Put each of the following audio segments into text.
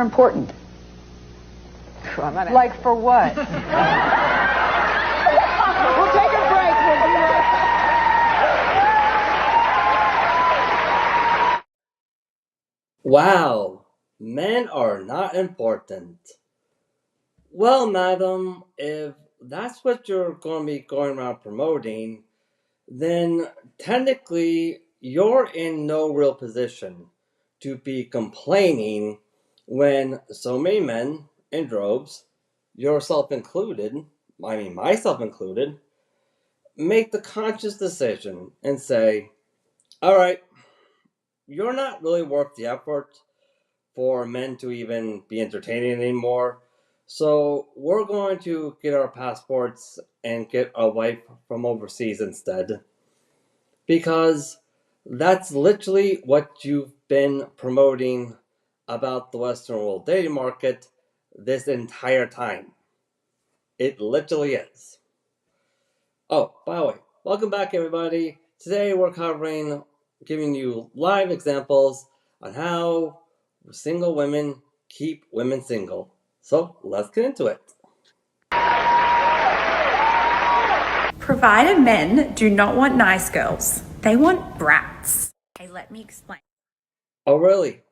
are important. Like for what? We'll take a break. We'll be right back. Wow, men are not important. Well, madam, if that's what you're going to be going around promoting, then technically you're in no real position to be complaining when so many men in droves, yourself included, myself included, make the conscious decision and say, all right, you're not really worth the effort for men to even be entertaining anymore. So we're going to get our passports and get a wife from overseas instead. Because that's literally what you've been promoting about the Western world dating market this entire time. It literally is. Oh, by the way, welcome back everybody. Today we're giving you live examples on how single women keep women single. So let's get into it. Provider men do not want nice girls. They want brats. Hey, let me explain. Oh really?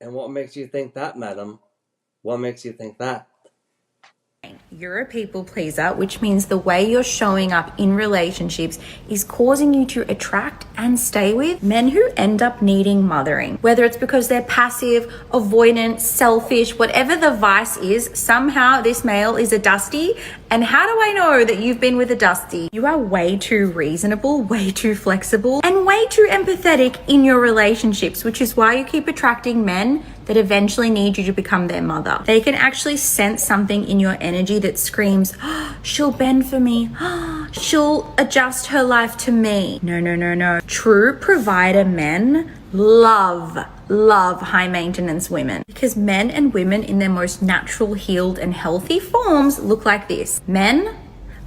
And what makes you think that, madam? What makes you think that? You're a people pleaser, which means the way you're showing up in relationships is causing you to attract and stay with men who end up needing mothering. Whether it's because they're passive, avoidant, selfish, whatever the vice is, somehow this male is a dusty. And how do I know that you've been with a dusty? You are way too reasonable, way too flexible, and way too empathetic in your relationships, which is why you keep attracting men that eventually need you to become their mother. They can actually sense something in your energy that screams, oh, she'll bend for me. Oh, she'll adjust her life to me. No. True provider men love high maintenance women because men and women in their most natural, healed and healthy forms look like this. Men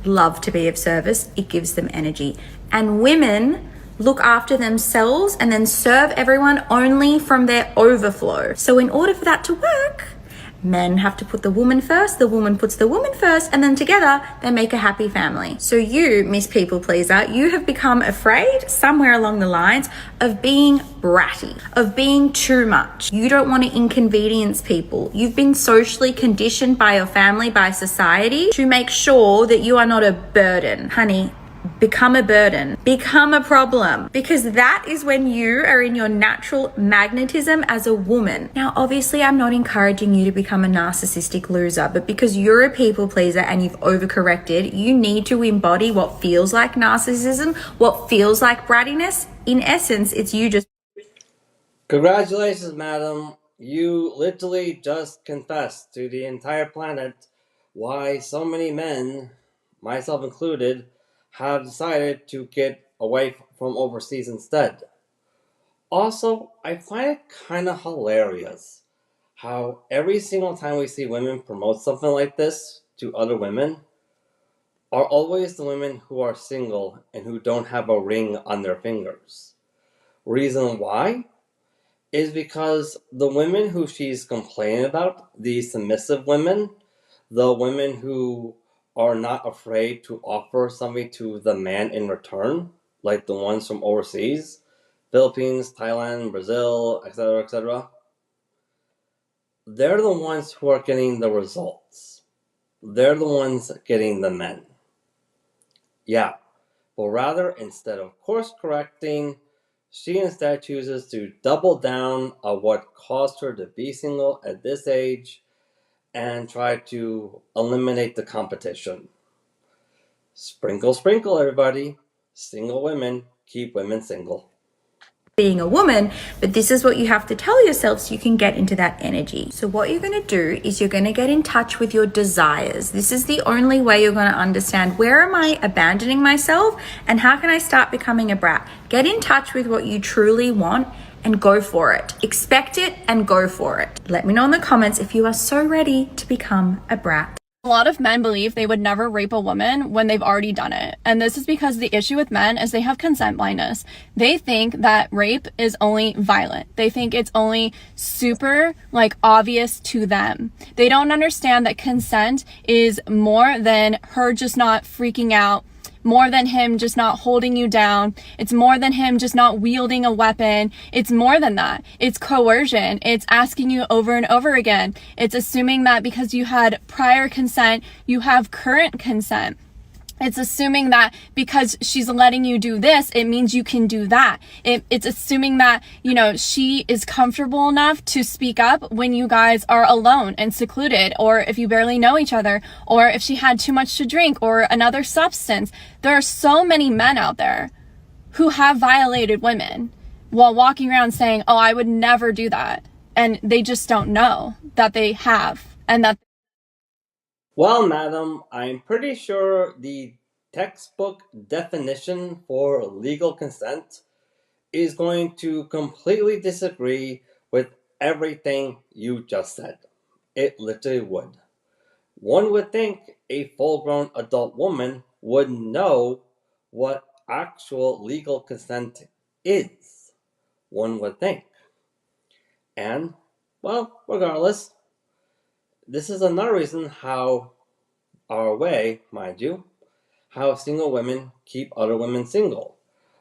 love to be of service. It gives them energy. And women look after themselves and then serve everyone only from their overflow. So in order for that to work, men have to put the woman first, the woman puts the woman first, and then together they make a happy family. So you, Miss People Pleaser, you have become afraid somewhere along the lines of being bratty, of being too much. You don't want to inconvenience people. You've been socially conditioned by your family, by society, to make sure that you are not a burden. Honey, become a burden, become a problem, because that is when you are in your natural magnetism as a woman. Now, obviously, I'm not encouraging you to become a narcissistic loser, but because you're a people pleaser and you've overcorrected, you need to embody what feels like narcissism, what feels like brattiness. In essence, it's you just... Congratulations, madam. You literally just confessed to the entire planet why so many men, myself included, have decided to get a wife from overseas instead. Also, I find it kind of hilarious how every single time we see women promote something like this to other women are always the women who are single and who don't have a ring on their fingers. Reason why is because the women who she's complaining about, the submissive women, the women who are not afraid to offer something to the man in return, like the ones from overseas, Philippines, Thailand, Brazil, etc., they're the ones who are getting the results. They're the ones getting the men. Yeah, but rather, instead of course correcting, she instead chooses to double down on what caused her to be single at this age and try to eliminate the competition. Sprinkle, sprinkle, everybody. Single women keep women single. Being a woman, but this is what you have to tell yourself so you can get into that energy. So what you're going to do is you're going to get in touch with your desires. This is the only way you're going to understand, where am I abandoning myself and how can I start becoming a brat? Get in touch with what you truly want and go for it. Expect it and go for it. Let me know in the comments if you are so ready to become a brat. A lot of men believe they would never rape a woman when they've already done it. And this is because the issue with men is they have consent blindness. They think that rape is only violent. They think it's only super obvious to them. They don't understand that consent is more than her just not freaking out, more than him just not holding you down. It's more than him just not wielding a weapon. It's more than that. It's coercion. It's asking you over and over again. It's assuming that because you had prior consent, you have current consent. It's assuming that because she's letting you do this, it means you can do that. It's assuming that, she is comfortable enough to speak up when you guys are alone and secluded, or if you barely know each other, or if she had too much to drink or another substance. There are so many men out there who have violated women while walking around saying, oh, I would never do that. And they just don't know that they have, and that. Well, madam, I'm pretty sure the textbook definition for legal consent is going to completely disagree with everything you just said. It literally would. One would think a full-grown adult woman would know what actual legal consent is. One would think. And, well, regardless, this is another reason how our way, mind you, how single women keep other women single,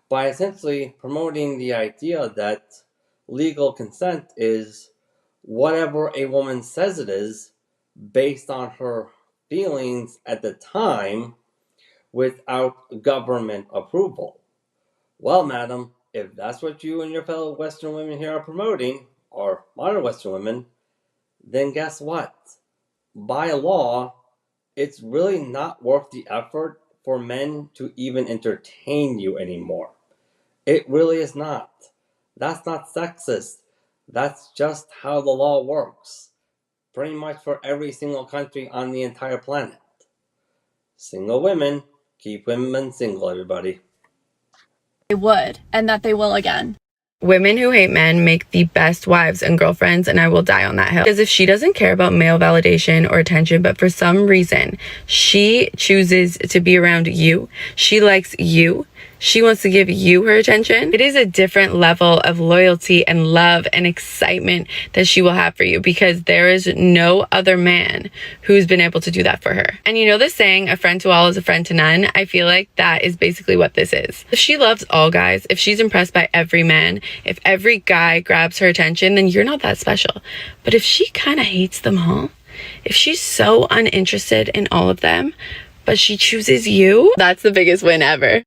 by essentially promoting the idea that legal consent is whatever a woman says it is based on her feelings at the time without government approval. Well, madam, if that's what you and your fellow Western women here are promoting, or modern Western women, then guess what? By law, it's really not worth the effort for men to even entertain you anymore. It really is not. That's not sexist. That's just how the law works. Pretty much for every single country on the entire planet. Single women keep women single, everybody. They would, and that they will again. Women who hate men make the best wives and girlfriends, and I will die on that hill. Because if she doesn't care about male validation or attention, but for some reason she chooses to be around you, she likes you, she wants to give you her attention, it is a different level of loyalty and love and excitement that she will have for you, because there is no other man who's been able to do that for her. And you know the saying, a friend to all is a friend to none? I feel like that is basically what this is. If she loves all guys, if she's impressed by every man, if every guy grabs her attention, then you're not that special. But if she kind of hates them all, if she's so uninterested in all of them, but she chooses you, that's the biggest win ever.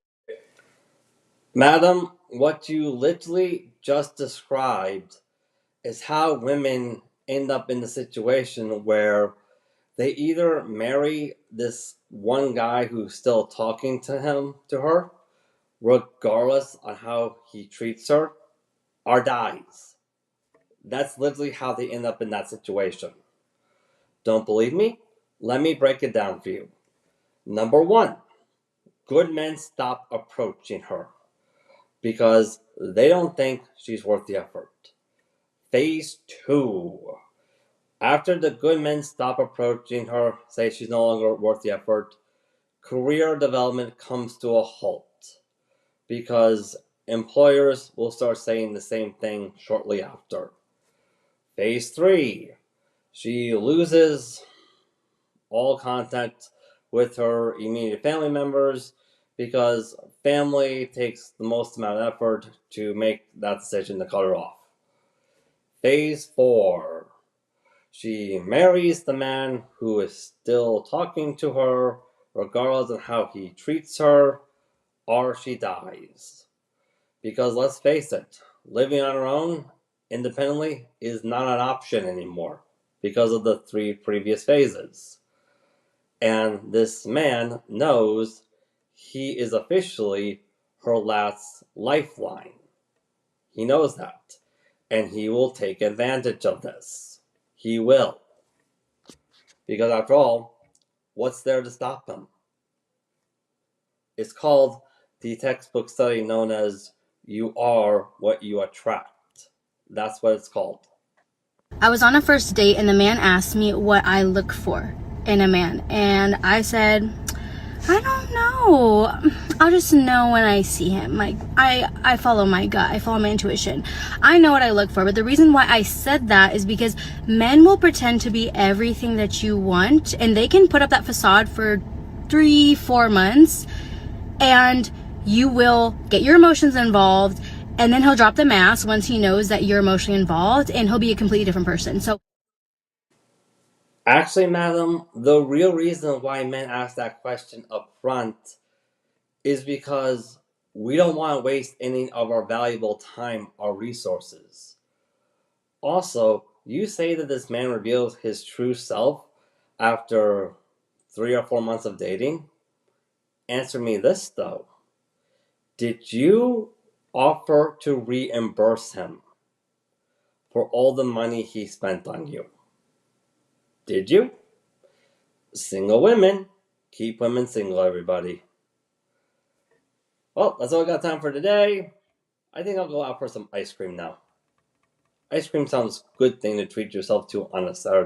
Madam, what you literally just described is how women end up in the situation where they either marry this one guy who's still talking to her, regardless on how he treats her, or dies. That's literally how they end up in that situation. Don't believe me? Let me break it down for you. Number one, good men stop approaching her because they don't think she's worth the effort. Phase 2. After the good men stop approaching her, say she's no longer worth the effort, career development comes to a halt because employers will start saying the same thing shortly after. Phase 3. She loses all contact with her immediate family members because family takes the most amount of effort to make that decision to cut her off. Phase 4. She marries the man who is still talking to her, regardless of how he treats her, or she dies. Because let's face it, living on her own, independently, is not an option anymore because of the 3 previous phases. And this man knows he is officially her last lifeline. He knows that. And he will take advantage of this. He will. Because after all, what's there to stop him? It's called the textbook study known as "You are what you attract." That's what it's called. I was on a first date and the man asked me what I look for. in a man. And I said, I don't know. I'll just know when I see him. Like, I follow my gut. I follow my intuition. I know what I look for. But the reason why I said that is because men will pretend to be everything that you want, and they can put up that facade for 3-4 months, and you will get your emotions involved, and then he'll drop the mask once he knows that you're emotionally involved, and he'll be a completely different person. So Actually, madam, the real reason why men ask that question up front is because we don't want to waste any of our valuable time or resources. Also, you say that this man reveals his true self after 3 or 4 months of dating. Answer me this, though. Did you offer to reimburse him for all the money he spent on you? Did you? Single women. Keep women single, everybody. Well, that's all I got time for today. I think I'll go out for some ice cream now. Ice cream sounds a good thing to treat yourself to on a Saturday.